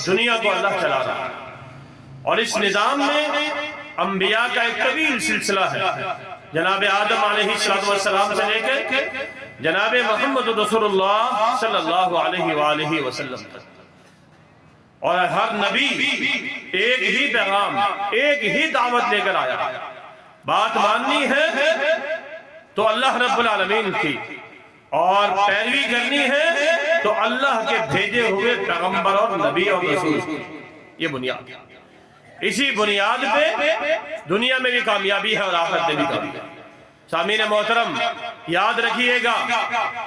دنیا کو اللہ چلا رہا ہے، اور اس نظام میں انبیاء کا ایک طویل سلسلہ ہے، جناب آدم علیہ السلام سے لے کے جناب محمد رسول اللہ صلی اللہ علیہ وآلہ وسلم تک، اور ہر نبی ایک ہی پیغام، ایک ہی دعوت لے کر آیا۔ بات ماننی ہے تو اللہ رب العالمین کی، اور پیروی کرنی ہے تو اللہ کے بھیجے ہوئے پیغمبر اور نبی اور رسول، یہ بنیاد۔ اسی بنیاد پہ دنیا میں بھی کامیابی ہے اور آخرت میں بھی کامیابی ہے۔ سامعین محترم، یاد رکھیے گا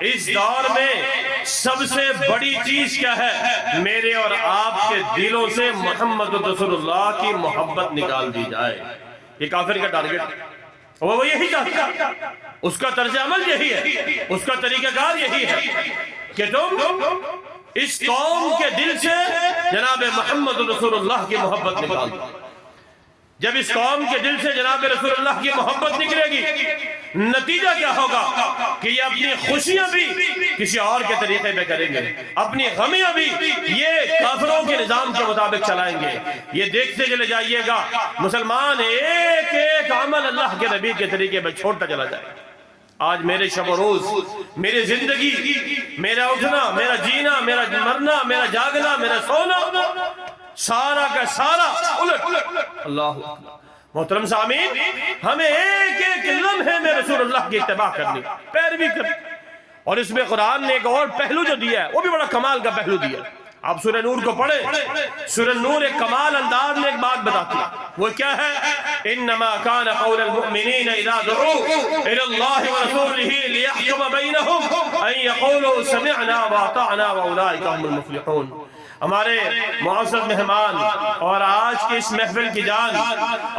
اس دور میں سب سے بڑی چیز کیا ہے؟ میرے اور آپ کے دلوں سے محمد رسول اللہ کی محبت نکال دی جائے۔ یہ کافر کا ٹارگٹ ہے، وہ یہی چاہتا ہے، اس کا طرز عمل یہی ہے، اس کا طریقہ کار یہی ہے کہ تم اس قوم کے دل سے جناب محمد رسول اللہ کی محبت نکال دو۔ جب اس قوم کے دل سے جناب رسول اللہ کی محبت نکلے گی، نتیجہ کیا ہوگا کہ یہ اپنی خوشیاں بھی کسی اور کے طریقے پہ کریں گے، اپنی غمیاں بھی یہ کافروں کے نظام کے مطابق چلائیں گے۔ یہ دیکھتے چلے جائیے گا مسلمان ایک ایک عمل اللہ کے نبی کے طریقے پہ چھوڑتا چلا جائے۔ آج میرے شب و روز، میری زندگی، میرا اٹھنا، میرا جینا، میرا مرنا، میرا جاگنا، میرا سونا، سارا کا سارا الٹ۔ اللہ اکبر۔ محترم سامعین، ہمیں ایک ایک لمحے میں رسول اللہ کی اتباع کرنی، پیروی کرنی۔ اور اس میں قرآن نے ایک اور پہلو جو دیا ہے وہ بھی بڑا کمال کا پہلو دیا ہے۔ آپ سورہ نور کو پڑھیں، سورہ نور ایک کمال انداز میں ایک بات بتاتی ہے، وہ کیا ہے؟ انما كان قول المؤمنين اذا دعوا الى الله ورسوله ليحكم بينهم ان يقولوا سمعنا واطعنا واولئك هم المفلحون۔ ہمارے معزز مہمان اور آج کی اس محفل کی جان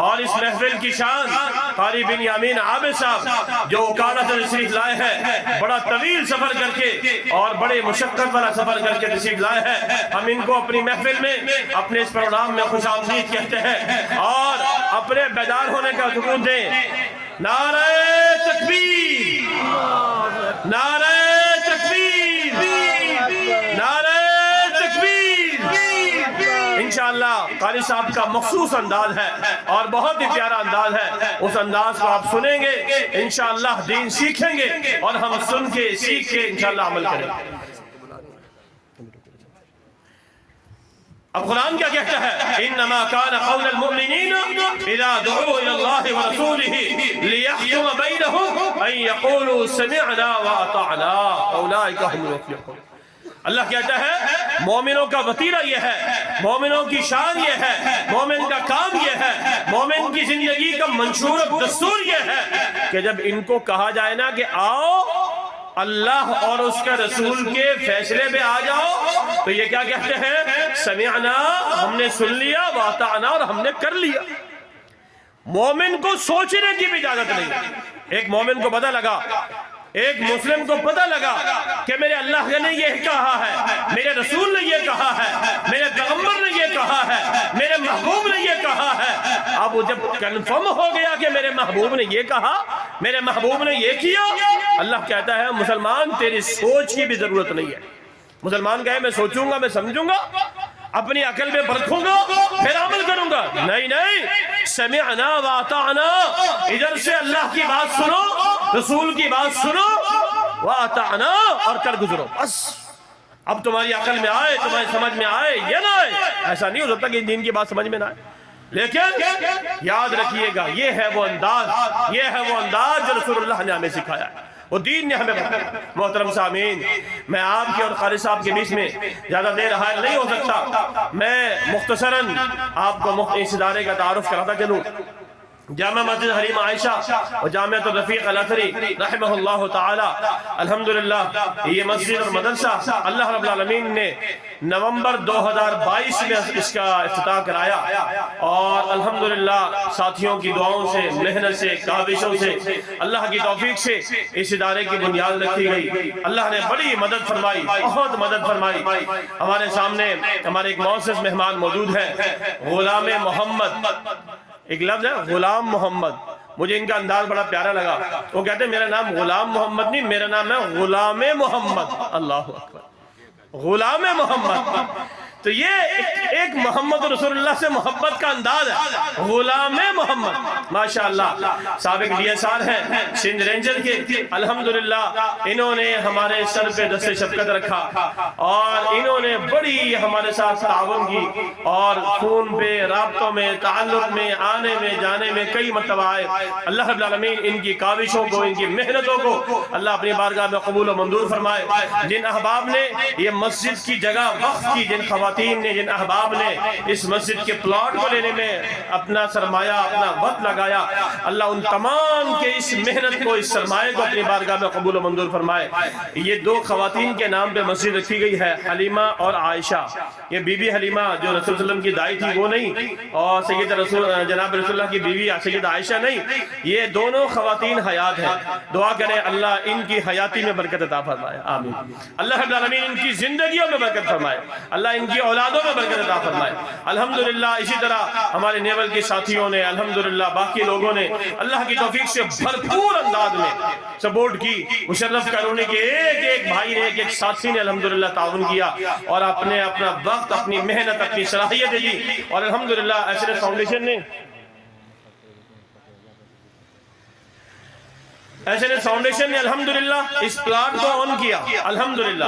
اور اس محفل کی شان قاری بن یامین عابد صاحب جو وکالت تشریف لائے ہیں، بڑا طویل سفر کر کے اور بڑے مشقت والا سفر کر کے تشریف لائے ہیں۔ ہم ان کو اپنی محفل میں، اپنے اس پروگرام میں خوش آمدید کہتے ہیں اور اپنے بیدار ہونے کا سکون دیں۔ نعرہ تکبیر، نعرہ تکبیر، نعرہ انشاءاللہ۔ قاری صاحب کا مخصوص انداز ہے اور بہت ہی پیارا انداز ہے، اس انداز کو آپ سنیں گے انشاءاللہ دین سیکھیں گے اور ہم سن کے سیکھ کے انشاءاللہ عمل کریں گے۔ اب قرآن کیا کہتا ہے؟ انما كان قول المؤمنین اذا دعوا الى الله ورسوله ليحكم بينهم ان يقولوا سمعنا واطعنا اولئك هم المفلحون۔ اللہ کہتا ہے مومنوں کا وطیرہ یہ ہے، مومنوں کی شان یہ ہے، مومن کا کام یہ ہے، مومن کی زندگی کا منشور و دستور یہ ہے کہ جب ان کو کہا جائے نا کہ آؤ اللہ اور اس کے رسول کے فیصلے پہ آ جاؤ، تو یہ کیا کہتے ہیں؟ سمعنا، ہم نے سن لیا، واطعنا، اور ہم نے کر لیا۔ مومن کو سوچنے کی بھی اجازت نہیں۔ ایک مومن کو پتہ لگا، ایک مسلم کو پتہ لگا کہ میرے اللہ نے یہ کہا ہے، میرے رسول نے یہ کہا ہے، میرے پیغمبر نے یہ کہا ہے، میرے محبوب نے یہ کہا ہے۔ اب وہ جب کنفرم ہو گیا کہ میرے محبوب نے یہ کہا، میرے محبوب نے یہ کیا، اللہ کہتا ہے مسلمان تیری سوچ کی بھی ضرورت نہیں ہے۔ مسلمان کہے میں سوچوں گا، میں سمجھوں گا، اپنی عقل میں پرکھوں گا، پھر عمل کروں گا۔ نہیں نہیں، سمعنا واطعنا، ادھر سے اللہ کی بات سنو، رسول کی بات سنو، واطعنا، اور کر گزرو۔ بس اب تمہاری عقل میں آئے، تمہاری سمجھ میں آئے یا نہ آئے، ایسا نہیں ہو سکتا کہ دین کی بات سمجھ میں نہ آئے، لیکن یاد رکھیے گا یہ ہے وہ انداز، یہ ہے وہ انداز جو رسول اللہ نے ہمیں سکھایا ہے، وہ دین نے ہمیں بتایا۔ محترم سامعین، میں آپ کے اور قاری صاحب کے بیچ میں زیادہ دیر حائل نہیں ہو سکتا، میں مختصراً آپ کو اس ادارے کا تعارف کراتا چلوں۔ جامع مسجد حریم عائشہ و جامعۃ الرفیق الاتھری رحمہ اللہ تعالی، الحمدللہ یہ مسجد اور مدرسہ اللہ رب العالمین نے نومبر 2022 میں اس کا افتتاح کرایا، اور الحمدللہ ساتھیوں کی دعاؤں سے، محنت سے، کاوشوں سے، اللہ کی توفیق سے اس ادارے کی بنیاد رکھی گئی۔ اللہ نے بڑی مدد فرمائی، بہت مدد فرمائی۔ ہمارے سامنے ہمارے ایک معزز مہمان موجود ہیں، غلام محمد، ایک لفظ ہے غلام محمد، مجھے ان کا انداز بڑا پیارا لگا۔ وہ کہتے ہیں میرا نام غلام محمد نہیں، میرا نام ہے غلام محمد۔ اللہ اکبر، غلام محمد۔ تو یہ ایک محمد رسول اللہ سے محبت کا انداز ہے، غلام محمد ماشاءاللہ۔ سابق ڈی ایس آر ہیں سندھ رینجر کے، الحمدللہ انہوں نے ہمارے سر پہ دست شفقت رکھا اور انہوں نے بڑی ہمارے ساتھ تعاون کی اور خون پہ رابطوں میں تعلق میں آنے میں جانے میں کئی مرتبہ آئے۔ اللہ رب العالمین ان کی کاوشوں کو ان کی محنتوں کو اللہ اپنی بارگاہ میں قبول و منظور فرمائے۔ جن احباب نے یہ مسجد کی جگہ وقف کی، جن خواتین نے، جن احباب نے اس مسجد کے پلاٹ کو لینے میں اپنا سرمایہ اپنا وقت لگایا، اللہ ان تمام کے اس محنت کو اس سرمایہ کو اپنی بارگاہ میں قبول و منظور فرمائے۔ یہ دو خواتین کے نام پہ مسجد رکھی گئی ہے، حلیمہ اور عائشہ۔ یہ بی بی حلیمہ جو رسول صلی اللہ علیہ وسلم کی دائی تھی وہ نہیں، اور سید جناب رسول اللہ کی بیوی سید عائشہ نہیں، یہ دونوں خواتین حیات ہیں۔ دعا کریں اللہ ان کی حیاتی میں برکت عطا فرمائے، آمین۔ اللہ رب العالمین ان کی زندگیوں میں برکت فرمائے، اللہ ان کی اولادوں میں برکت عطا فرمائے۔ الحمدللہ اسی طرح ہمارے نیول کے ساتھیوں نے، الحمدللہ باقی لوگوں نے اللہ کی توفیق سے بھرپور انداز میں سپورٹ کی۔ مشرف کالونی کے ایک ایک بھائی نے، ایک ایک ساتھی نے الحمدللہ تعاون کیا اور اپنے اپنا وقت، اپنی محنت، اپنی صلاحیت دی، اور الحمدللہ ایسے فاؤنڈیشن نے ایس فاؤنڈیشن نے الحمدللہ اس پلاٹ کو آن کیا الحمدللہ،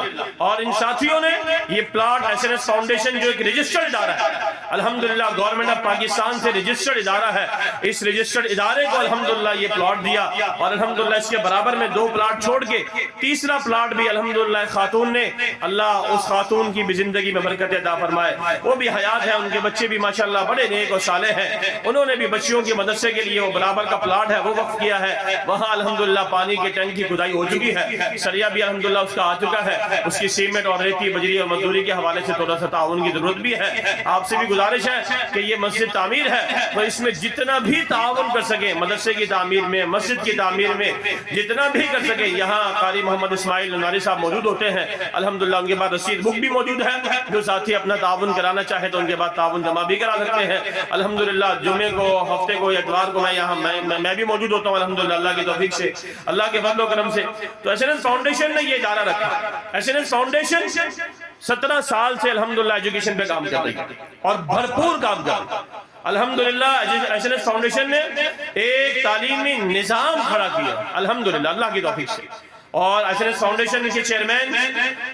اور ان ساتھیوں نے یہ پلاٹ ایس فاؤنڈیشن جو ایک رجسٹرڈ ادارہ ہے الحمدللہ، گورنمنٹ آف پاکستان سے رجسٹرڈ ادارہ ہے، اس رجسٹرڈ ادارے کو الحمدللہ یہ پلاٹ دیا، اور الحمدللہ اس کے برابر میں 2 پلاٹ چھوڑ کے تیسرا پلاٹ بھی الحمدللہ خاتون نے، اللہ اس خاتون کی بھی زندگی میں برکت عطا فرمائے، وہ بھی حیات ہے، ان کے بچے بھی ماشاءاللہ بڑے نیک اور صالح ہیں، انہوں نے بھی بچیوں کی مدرسے کے لیے وہ برابر کا پلاٹ ہے وہ وقف کیا ہے، وہاں الحمدللہ پانی کے ٹینک کی کھدائی ہو چکی ہے، سریا بھی الحمدللہ اس کا آ چکا ہے، اس کی سیمنٹ اور ریتی بجری اور مزدوری کے حوالے سے تھوڑا سا تعاون کی ضرورت بھی ہے۔ آپ سے بھی گزارش ہے کہ یہ مسجد تعمیر ہے تو اس میں جتنا بھی تعاون کر سکے، مدرسے کی تعمیر میں، مسجد کی تعمیر میں جتنا بھی کر سکے، یہاں قاری محمد اسماعیل ناری صاحب موجود ہوتے ہیں الحمدللہ، ان کے بعد رسید بک بھی موجود ہے، جو ساتھی اپنا تعاون کرانا چاہے تو ان کے بعد تعاون جمع بھی کرا سکتے ہیں الحمدللہ۔ جمعے کو، ہفتے کو، اتوار کو میں یہاں میں بھی موجود ہوتا ہوں الحمدللہ، اللہ کی توفیق سے، اللہ کے فضل و کرم سے۔ تو ایس این ایس فاؤنڈیشن نے یہ ادارہ رکھا، ایس این ایس فاؤنڈیشن 17 سال سے الحمدللہ ایجوکیشن پہ کام کر رہی ہے اور بھرپور کام کر رہی ہے الحمدللہ۔ ایس این ایس فاؤنڈیشن نے ایک تعلیمی نظام کھڑا کیا الحمدللہ اللہ کی توفیق سے، اور ایس این ایس فاؤنڈیشن کے چیئرمین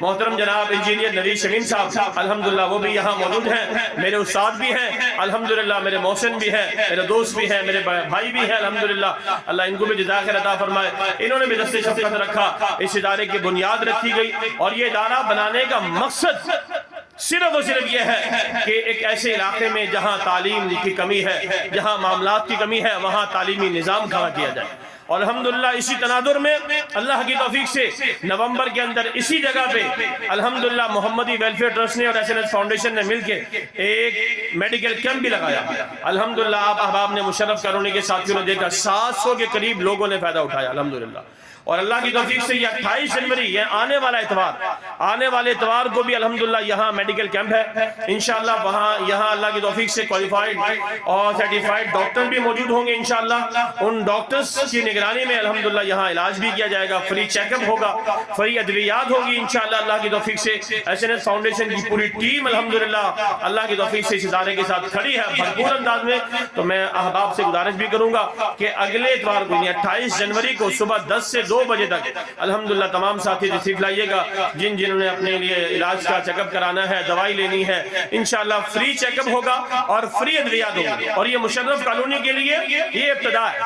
محترم جناب انجینئر نوید شمیم صاحب الحمدللہ وہ بھی یہاں موجود ہیں، میرے استاد بھی ہیں الحمدللہ، میرے محسن بھی ہیں، میرے دوست بھی ہیں، میرے بھائی بھی ہیں الحمدللہ، اللہ ان کو بھی جزائے خیر عطا فرمائے۔ انہوں نے بھی دست شفقت رکھا، اس ادارے کی بنیاد رکھی گئی، اور یہ ادارہ بنانے کا مقصد صرف اور صرف یہ ہے کہ ایک ایسے علاقے میں جہاں تعلیم کی کمی ہے، جہاں معاملات کی کمی ہے، وہاں تعلیمی نظام کھڑا کیا جائے، اور الحمدللہ اسی تناظر میں اللہ کی توفیق سے نومبر کے اندر اسی جگہ پہ الحمدللہ محمدی ویلفیئر ٹرسٹ نے اور ایس این ایس فاؤنڈیشن نے مل کے ایک میڈیکل کیمپ بھی لگایا الحمدللہ۔ آپ احباب نے، مشرف کالونی کے ساتھیوں نے دیکھا 700 کے قریب لوگوں نے فائدہ اٹھایا الحمدللہ، اور اللہ کی توفیق سے یہ 28 جنوری یہ آنے والے اتوار کو بھی الحمدللہ یہاں میڈیکل کیمپ ہے انشاءاللہ، وہاں یہاں اللہ کی توفیق سے کوالیفائڈ اور سرٹیفائڈ ڈاکٹر بھی موجود ہوں گے انشاءاللہ، ان ڈاکٹرز کی نگرانی میں الحمدللہ یہاں علاج بھی کیا جائے گا، فری چیک اپ ہوگا، فری ادویات ہوگی انشاءاللہ اللہ کی توفیق سے۔ ایس این ایس فاؤنڈیشن کی پوری ٹیم الحمدللہ اللہ کی توفیق سے اس ادارے کے ساتھ کھڑی ہے بھرپور انداز میں۔ تو میں احباب سے گزارش بھی کروں گا کہ اگلے اتوار کو 28 جنوری کو صبح 10 سے 2 بجے تک الحمدللہ تمام ساتھی تشریف لائیے گا، جنہوں نے اپنے لیے علاج کا چیک اپ کرانا ہے، دوائی لینی ہے، انشاءاللہ فری چیک اپ ہوگا اور فری ادویات ہوگی، اور یہ مشرف کالونی کے لیے یہ ابتدا ہے،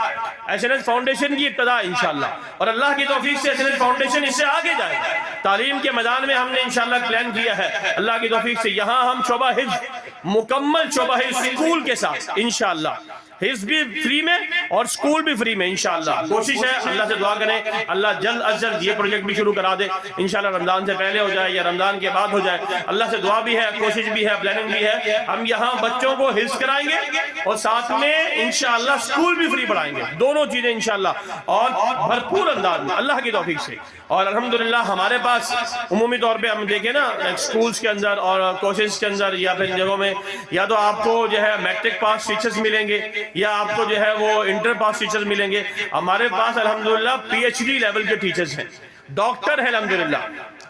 ایس این ایس فاؤنڈیشن کی ابتدا انشاءاللہ، اور اللہ کی توفیق سے ایس این ایس فاؤنڈیشن اس سے آگے جائے گا۔ تعلیم کے میدان میں ہم نے انشاءاللہ پلان کیا ہے اللہ کی توفیق سے، یہاں ہم شعبہ حفظ، مکمل شعبہ حفظ اسکول کے ساتھ انشاءاللہ، حفظ بھی فری میں اور اسکول بھی فری میں انشاءاللہ، کوشش ہے اللہ سے دعا کریں اللہ جلد از جلد یہ پروجیکٹ بھی شروع کرا دے انشاءاللہ، رمضان سے پہلے ہو جائے یا رمضان کے بعد ہو جائے، اللہ سے دعا بھی ہے، کوشش بھی ہے، پلاننگ بھی ہے، ہم یہاں بچوں کو حفظ کرائیں گے اور ساتھ میں انشاءاللہ اسکول بھی فری پڑھائیں گے، دونوں چیزیں انشاءاللہ، اور بھرپور انداز میں اللہ کی توفیق سے۔ اور الحمدللہ ہمارے پاس عمومی طور پہ ہم دیکھیں نا اسکولز کے اندر اور کورسز کے اندر یا پھر جگہوں میں، یا تو آپ کو جو ہے میٹرک پاس ٹیچرز ملیں گے یا آپ کو جو ہے وہ انٹر پاس ٹیچرز ملیں گے، ہمارے پاس الحمدللہ پی ایچ ڈی لیول کے ٹیچرز ہیں، ڈاکٹر ہیں الحمدللہ،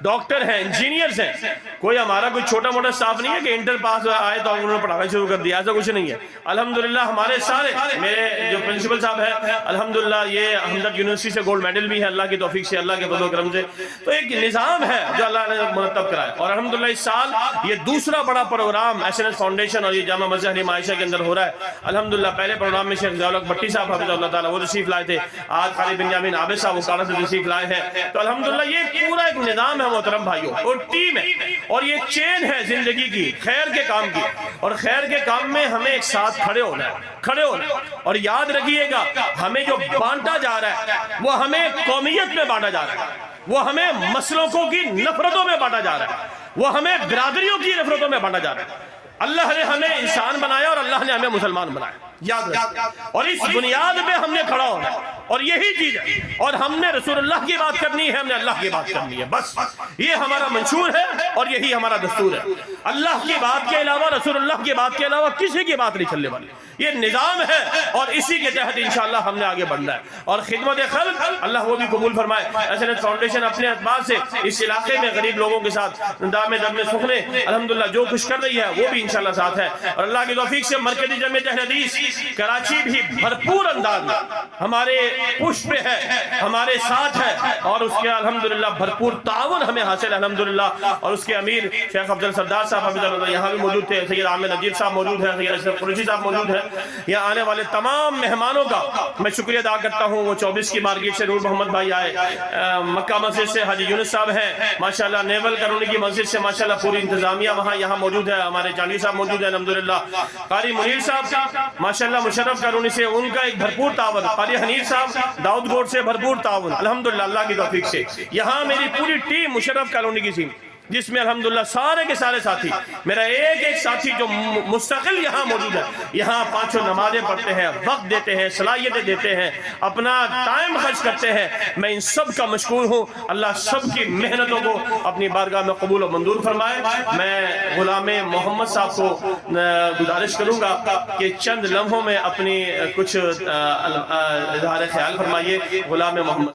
ڈاکٹر ہیں، انجینئرز ہیں. کوئی ہمارا کوئی چھوٹا موٹا اسٹاف نہیں ہے کہ انٹر پاس آئے تو انہوں نے پڑھانا شروع کر دیا، ایسا کچھ نہیں ہے. الحمدللہ ہمارے سارے، میرے جو پرنسپل صاحب ہیں الحمدللہ یہ ہمدرد یونیورسٹی سے گولڈ میڈل بھی ہے اللہ کی توفیق سے، اللہ کے فضل و کرم سے. تو ایک نظام ہے جو اللہ نے مرتب کرا ہے. اور الحمدللہ اس سال یہ دوسرا بڑا program S N S foundation اور یہ جامعہ مسجد حلیمہ عائشہ کے اندر ہو رہا ہے. الحمدللہ پہلے پروگرام میں شیخ ضیاء الحق بھٹی صاحب حفظہ اللہ تعالیٰ وہ تشریف لائے تھے. آج خالد بن یامین عابد صاحب اکاڑا سے تشریف لائے ہیں. تو الحمدللہ یہ پورا ایک نظام ہے محترم بھائیوں، اور ٹیم ہے، اور یہ چین ہے زندگی کی، خیر کے کام کی. اور خیر کے کام میں ہمیں ایک ساتھ کھڑے ہونا ہے. اور یاد رکھیے گا ہمیں جو بانٹا جا رہا ہے وہ ہمیں قومیت میں بانٹا جا رہا ہے، وہ ہمیں مسلکوں کی نفرتوں میں بانٹا جا رہا ہے، وہ ہمیں برادریوں کی نفرتوں میں بانٹا جا رہا ہے. اللہ نے ہمیں انسان بنایا اور اللہ نے ہمیں مسلمان بنایا، یاد رکھیں. اور اس بنیاد پہ ہم نے کھڑا ہونا ہے، اور یہی چیز ہے. اور ہم نے رسول اللہ کی بات کرنی ہے، ہم نے اللہ کی بات کرنی ہے، بس یہ ہمارا منشور ہے اور یہی ہمارا دستور ہے. اللہ کی بات کے علاوہ، رسول اللہ کی بات کے علاوہ کسی کی بات نہیں چلنے والی. یہ نظام ہے اور اسی کے تحت انشاءاللہ ہم نے آگے بڑھنا ہے. اور خدمت خلق اللہ وہ بھی قبول فرمائے. ایس این ایس فاؤنڈیشن اپنے اعتبار سے اس علاقے میں غریب لوگوں کے ساتھ دام دم سخنے الحمدللہ جو کچھ کر رہی ہے وہ بھی انشاءاللہ ساتھ ہے. اور اللہ کی توفیق سے مرکزی جمعیت اہل حدیث کراچی بھی بھرپور انداز میں ہمارے پشت پہ ہے، ہمارے ساتھ ہے، اور اس کے الحمدللہ بھرپور تعاون ہمیں حاصل ہے الحمدللہ. اور اس کے امیر شیخ افضل سردار صاحب حفظہ اللہ یہاں بھی موجود تھے، سید عامر نجیب صاحب موجود ہیں، سید اشرف قریشی صاحب موجود ہیں. یہاں آنے والے تمام مہمانوں کا میں شکریہ ادا کرتا ہوں. وہ 24 کی مارکیٹ سے نور محمد بھائی آئے، مکہ مسجد سے حاجی یونس صاحب ہیں ماشاءاللہ، نیول کرونی کی مسجد سے ماشاءاللہ پوری انتظامیہ وہاں یہاں موجود ہے، ہمارے چاندی صاحب موجود ہیں الحمدللہ. قاری منیر صاحب ماشاءاللہ مشرف کرونی سے ان کا ایک بھرپور تعاون، قاری حنیف صاحب داؤد گوڑ سے بھرپور تعاون الحمدللہ اللہ کی توفیق سے. یہاں میری پوری ٹیم مشرف کالونی کی تھی جس میں الحمدللہ سارے کے سارے ساتھی، میرا ایک ساتھی جو مستقل یہاں موجود ہے، یہاں پانچوں نمازیں پڑھتے ہیں، وقت دیتے ہیں، صلاحیتیں دیتے ہیں، اپنا ٹائم خرچ کرتے ہیں. میں ان سب کا مشکور ہوں. اللہ سب کی محنتوں کو اپنی بارگاہ میں قبول و منظور فرمائے. میں غلام محمد صاحب کو گزارش کروں گا کہ چند لمحوں میں اپنی کچھ اظہار خیال فرمائیے. غلام محمد.